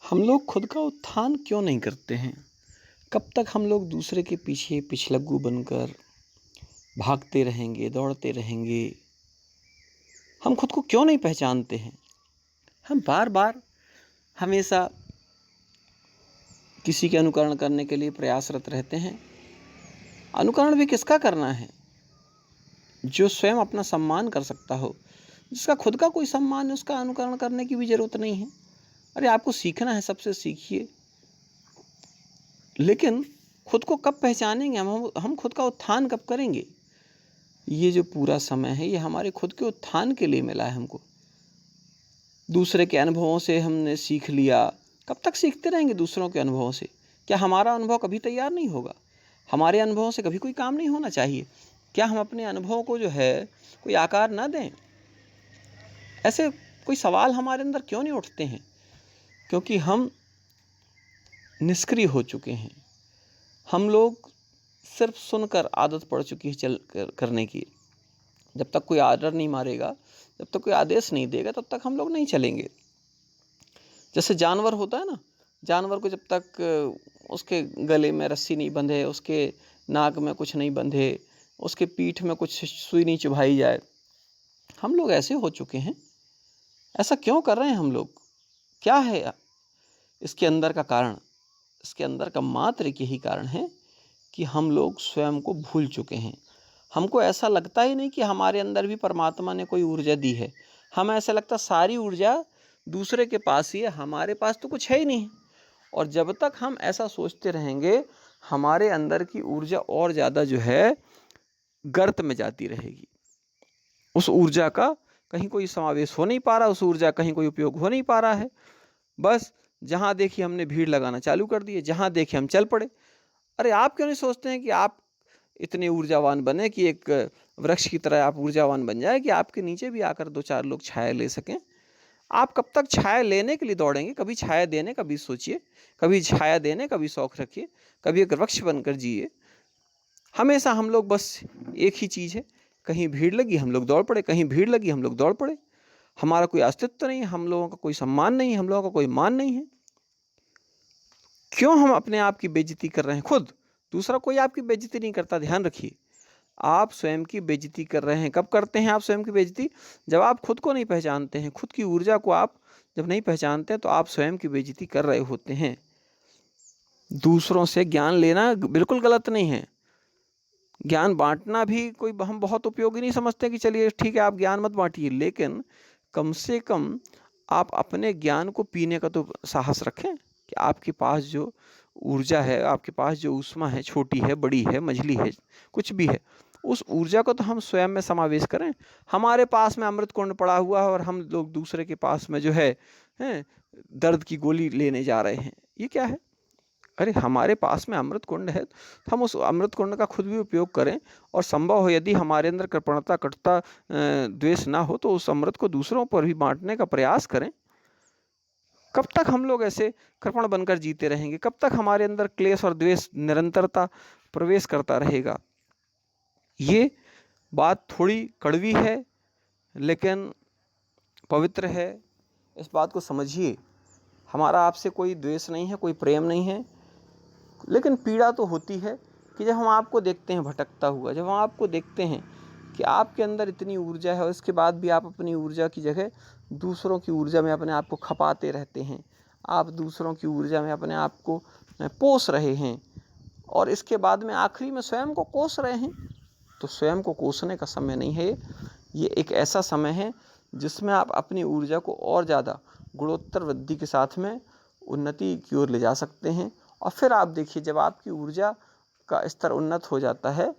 हम लोग खुद का उत्थान क्यों नहीं करते हैं? कब तक हम लोग दूसरे के पीछे पिछलग्गू बनकर भागते रहेंगे, दौड़ते रहेंगे? हम खुद को क्यों नहीं पहचानते हैं? हम बार-बार हमेशा किसी के अनुकरण करने के लिए प्रयासरत रहते हैं। अनुकरण भी किसका करना है? जो स्वयं अपना सम्मान कर सकता हो। जिसका खुद का कोई सम्मान है, उसका अनुकरण करने की भी ज़रूरत नहीं है। अरे आपको सीखना है, सबसे सीखिए। लेकिन खुद को कब पहचानेंगे हम खुद का उत्थान कब करेंगे? ये जो पूरा समय है, ये हमारे खुद के उत्थान के लिए मिला है हमको। दूसरे के अनुभवों से हमने सीख लिया। कब तक सीखते रहेंगे दूसरों के अनुभवों से? क्या हमारा अनुभव कभी तैयार नहीं होगा? हमारे अनुभवों से कभी कोई काम नहीं होना चाहिए? क्या हम अपने अनुभवों को जो है कोई आकार ना दें? ऐसे कोई सवाल हमारे अंदर क्यों नहीं उठते हैं? क्योंकि हम निष्क्रिय हो चुके हैं। हम लोग सिर्फ सुनकर आदत पड़ चुकी है करने की। जब तक कोई आर्डर नहीं मारेगा, जब तक कोई आदेश नहीं देगा, तब तक हम लोग नहीं चलेंगे। जैसे जानवर होता है ना, जानवर को जब तक उसके गले में रस्सी नहीं बंधे, उसके नाक में कुछ नहीं बंधे, उसके पीठ में कुछ सुई नहीं चुभाई जाए, हम लोग ऐसे हो चुके हैं। ऐसा क्यों कर रहे हैं हम लोग? क्या है इसके अंदर का कारण? इसके अंदर का मात्र एक यही कारण है कि हम लोग स्वयं को भूल चुके हैं। हमको ऐसा लगता ही नहीं कि हमारे अंदर भी परमात्मा ने कोई ऊर्जा दी है। हमें ऐसा लगता सारी ऊर्जा दूसरे के पास ही है, हमारे पास तो कुछ है ही नहीं। और जब तक हम ऐसा सोचते रहेंगे, हमारे अंदर की ऊर्जा और ज़्यादा जो है गर्त में जाती रहेगी। उस ऊर्जा का कहीं कोई समावेश हो नहीं पा रहा, उस ऊर्जा का कहीं कोई उपयोग हो नहीं पा रहा है। बस जहाँ देखिए हमने भीड़ लगाना चालू कर दी है, जहाँ देखे हम चल पड़े। अरे आप क्यों नहीं सोचते हैं कि आप इतने ऊर्जावान बने कि एक वृक्ष की तरह आप ऊर्जावान बन जाए कि आपके नीचे भी आकर 2-4 लोग छाया ले सकें? आप कब तक छाया लेने के लिए दौड़ेंगे? कभी छाया देने का भी सोचिए, कभी छाया देने का भी शौक रखिए, कभी एक वृक्ष बनकर जिए। हमेशा हम लोग बस एक ही चीज़ है, कहीं भीड़ लगी हम लोग दौड़ पड़े, कहीं भीड़ लगी हम लोग दौड़ पड़े। हमारा कोई अस्तित्व नहीं है, हम लोगों का कोई सम्मान नहीं है, हम लोगों का कोई मान नहीं है। क्यों हम अपने आप की बेइज्जती कर रहे हैं खुद? दूसरा कोई आपकी बेइज्जती नहीं करता, ध्यान रखिए। आप स्वयं की बेइज्जती कर रहे हैं। कब करते हैं आप स्वयं की बेइज्जती? जब आप खुद को नहीं पहचानते हैं, खुद की ऊर्जा को आप जब नहीं पहचानते हैं, तो आप स्वयं की बेइज्जती कर रहे होते हैं। दूसरों से ज्ञान लेना बिल्कुल गलत नहीं है। ज्ञान बाँटना भी कोई हम बहुत उपयोगी नहीं समझते कि चलिए ठीक है आप ज्ञान मत बाँटिए, लेकिन कम से कम आप अपने ज्ञान को पीने का तो साहस रखें कि आपके पास जो ऊर्जा है, आपके पास जो ऊष्मा है, छोटी है, बड़ी है, मझली है, कुछ भी है, उस ऊर्जा को तो हम स्वयं में समावेश करें। हमारे पास में अमृत कुंड पड़ा हुआ है और हम लोग दूसरे के पास में जो है, दर्द की गोली लेने जा रहे हैं। ये क्या है? अरे हमारे पास में अमृत कुंड है, तो हम उस अमृत कुंड का खुद भी उपयोग करें और संभव हो यदि हमारे अंदर कृपणता, कटुता, द्वेष ना हो, तो उस अमृत को दूसरों पर भी बाँटने का प्रयास करें। कब तक हम लोग ऐसे कृपण बनकर जीते रहेंगे? कब तक हमारे अंदर क्लेश और द्वेष निरंतरता प्रवेश करता रहेगा? ये बात थोड़ी कड़वी है, लेकिन पवित्र है। इस बात को समझिए। हमारा आपसे कोई द्वेष नहीं है, कोई प्रेम नहीं है, लेकिन पीड़ा तो होती है कि जब हम आपको देखते हैं भटकता हुआ, जब हम आपको देखते हैं कि आपके अंदर इतनी ऊर्जा है और इसके बाद भी आप अपनी ऊर्जा की जगह दूसरों की ऊर्जा में अपने आप को खपाते रहते हैं। आप दूसरों की ऊर्जा में अपने आप को पोष रहे हैं और इसके बाद में आखिरी में स्वयं को कोस रहे हैं। तो स्वयं को कोसने का समय नहीं है ये एक ऐसा समय है जिसमें आप अपनी ऊर्जा को और ज़्यादा गुणोत्तर वृद्धि के साथ में उन्नति की ओर ले जा सकते हैं। और फिर आप देखिए, जब आपकी ऊर्जा का स्तर उन्नत हो जाता है,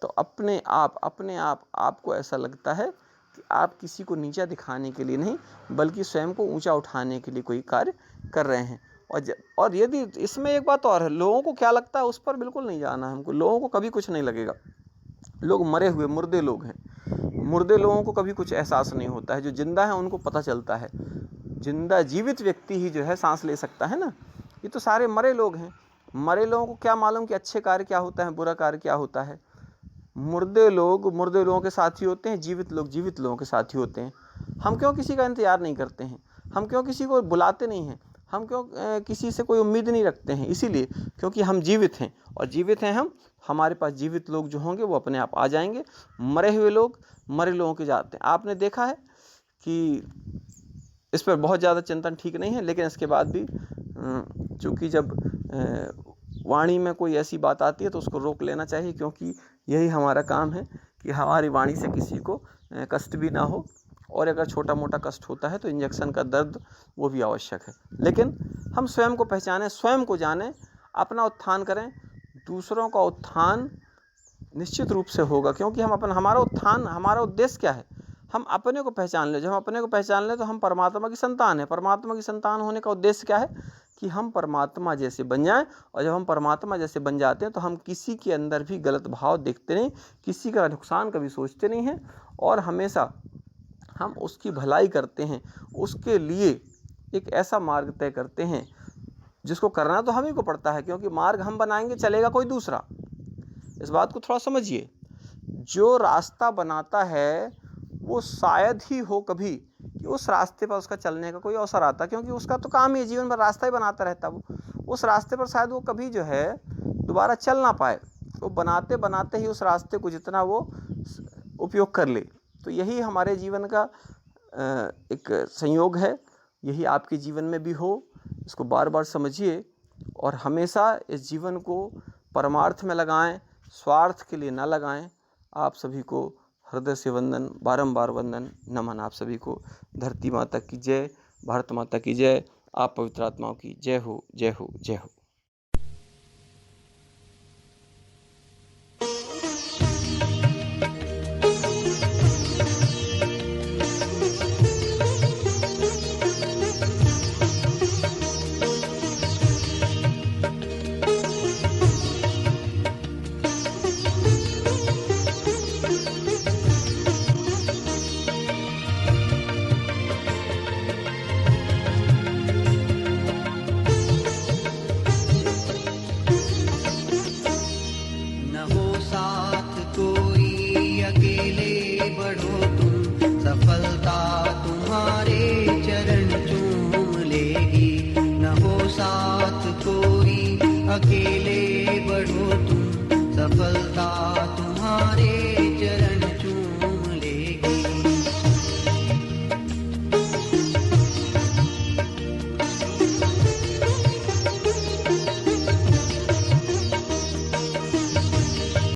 तो अपने आप आपको ऐसा लगता है कि आप किसी को नीचा दिखाने के लिए नहीं, बल्कि स्वयं को ऊंचा उठाने के लिए कोई कार्य कर रहे हैं। और यदि इसमें एक बात और है, लोगों को क्या लगता है उस पर बिल्कुल नहीं जाना है हमको। लोगों को कभी कुछ नहीं लगेगा। लोग मरे हुए मुर्दे लोग हैं। मुर्दे लोगों को कभी कुछ एहसास नहीं होता है। जो जिंदा है उनको पता चलता है। जिंदा जीवित व्यक्ति ही जो है सांस ले सकता है ना। ये तो सारे मरे लोग हैं। मरे लोगों को क्या मालूम कि अच्छे कार्य क्या होता है, बुरा कार्य क्या होता है। मुर्दे लोगों के साथी होते हैं, जीवित लोग जीवित लोगों के साथी होते हैं। हम क्यों किसी का इंतजार नहीं करते हैं? हम क्यों किसी को बुलाते नहीं हैं? हम क्यों किसी से कोई उम्मीद नहीं रखते हैं, इसीलिए क्योंकि हम जीवित हैं, और जीवित हैं हम, हमारे पास जीवित लोग जो होंगे वो अपने आप आ जाएंगे। मरे हुए लोग मरे लोगों के जाते हैं। आपने देखा है कि इस पर बहुत ज़्यादा चिंतन ठीक नहीं है, लेकिन इसके बाद भी चूँकि जब वाणी में कोई ऐसी बात आती है तो उसको रोक लेना चाहिए, क्योंकि यही हमारा काम है कि हमारी वाणी से किसी को कष्ट भी ना हो, और अगर छोटा मोटा कष्ट होता है तो इंजेक्शन का दर्द वो भी आवश्यक है। लेकिन हम स्वयं को पहचानें, स्वयं को जानें, अपना उत्थान करें। दूसरों का उत्थान निश्चित रूप से होगा, क्योंकि हम हमारा उत्थान, हमारा उद्देश्य क्या है, हम अपने को पहचान लें। जब हम अपने को पहचान लें तो हम परमात्मा की संतान हैं। परमात्मा की संतान होने का उद्देश्य क्या है कि हम परमात्मा जैसे बन जाएं, और जब हम परमात्मा जैसे बन जाते हैं तो हम किसी के अंदर भी गलत भाव देखते नहीं, किसी का नुकसान कभी सोचते नहीं हैं, और हमेशा हम उसकी भलाई करते हैं, उसके लिए एक ऐसा मार्ग तय करते हैं जिसको करना तो हम ही को पड़ता है, क्योंकि मार्ग हम बनाएंगे, चलेगा कोई दूसरा। इस बात को थोड़ा समझिए। जो रास्ता बनाता है वो शायद ही हो कभी कि उस रास्ते पर उसका चलने का कोई अवसर आता, क्योंकि उसका तो काम ही जीवन भर रास्ता ही बनाता रहता। वो उस रास्ते पर शायद वो कभी जो है दोबारा चल ना पाए, वो बनाते बनाते ही उस रास्ते को जितना वो उपयोग कर ले। तो यही हमारे जीवन का एक संयोग है, यही आपके जीवन में भी हो। इसको बार बार समझिए, और हमेशा इस जीवन को परमार्थ में लगाएं, स्वार्थ के लिए ना लगाएं। आप सभी को हृदय से वंदन, बारंबार वंदन, नमन। आप सभी को धरती माता की जय, भारत माता की जय, आप पवित्र आत्माओं की जय हो, जय हो, जय हो।